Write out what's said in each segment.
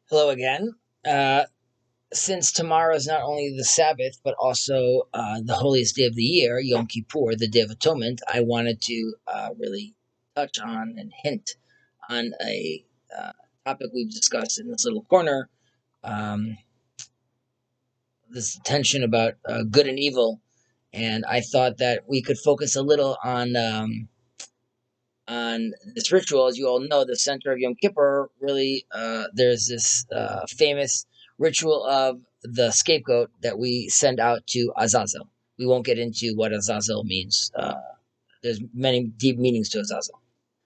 Hello again. Uh, since tomorrow is not only the Sabbath, but also the holiest day of the year, Yom Kippur, the Day of Atonement, I wanted to really touch on and hint on a topic we've discussed in this little corner, um, this tension about good and evil. And I thought that we could focus a little on this ritual. As you all know, the center of Yom Kippur really, there's this famous ritual of the scapegoat that we send out to Azazel. We won't get into what Azazel means. There's many deep meanings to Azazel.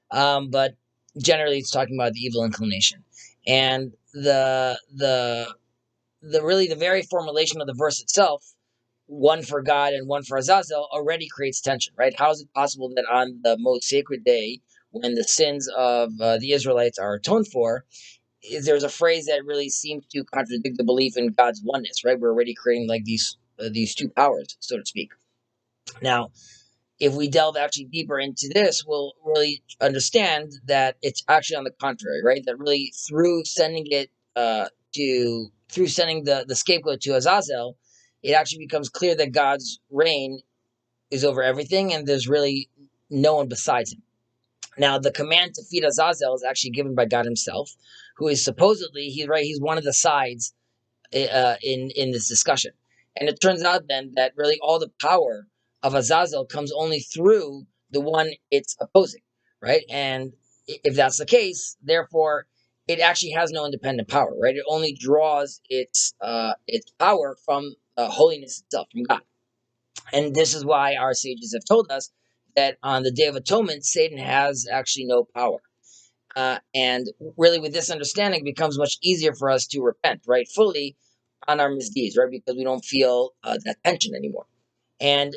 But generally, it's talking about the evil inclination. And the very formulation of the verse itself, one for God and one for Azazel, already creates tension, right? How is it possible that on the most sacred day, when the sins of the Israelites are atoned for, there's a phrase that really seems to contradict the belief in God's oneness, right? We're already creating like these two powers, so to speak. Now, if we delve actually deeper into this, we'll really understand that it's actually on the contrary, right? That really through sending it through sending the scapegoat to Azazel, it actually becomes clear that God's reign is over everything, and there's really no one besides him. Now, the command to feed Azazel is actually given by God Himself, who is supposedly he's one of the sides in this discussion. And it turns out then that really all the power of Azazel comes only through the one it's opposing, right? And if that's the case, therefore, it actually has no independent power, right? It only draws its power from holiness itself, from God. And this is why our sages have told us that on the Day of Atonement, Satan has actually no power. And really, with this understanding, it becomes much easier for us to repent, right, fully on our misdeeds, right, because we don't feel that tension anymore. And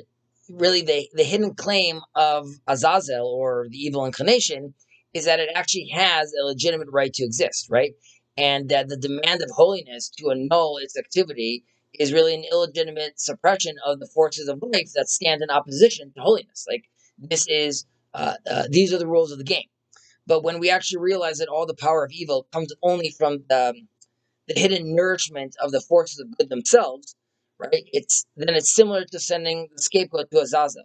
really, the hidden claim of Azazel, or the evil inclination, is that it actually has a legitimate right to exist, right? And that the demand of holiness to annul its activity is really an illegitimate suppression of the forces of life that stand in opposition to holiness. Like, these are the rules of the game. But when we actually realize that all the power of evil comes only from the hidden nourishment of the forces of good themselves, right? It's similar to sending the scapegoat to Azazel.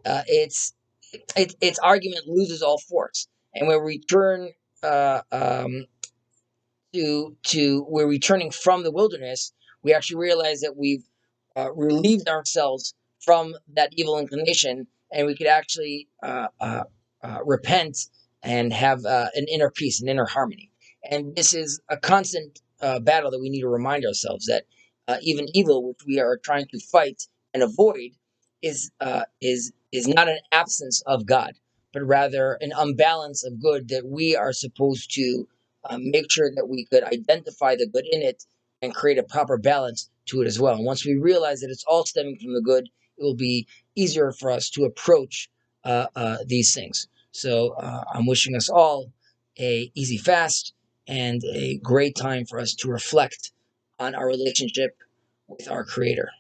Its argument loses all force, and when we return uh, um, to we're returning from the wilderness, we actually realize that we've relieved ourselves from that evil inclination, and we could actually repent and have an inner peace, an inner harmony. And this is a constant battle that we need to remind ourselves that even evil, which we are trying to fight and avoid, is not an absence of God, but rather an unbalance of good that we are supposed to make sure that we could identify the good in it and create a proper balance to it as well. And once we realize that it's all stemming from the good, it will be easier for us to approach these things. So I'm wishing us all a easy fast and a great time for us to reflect on our relationship with our Creator.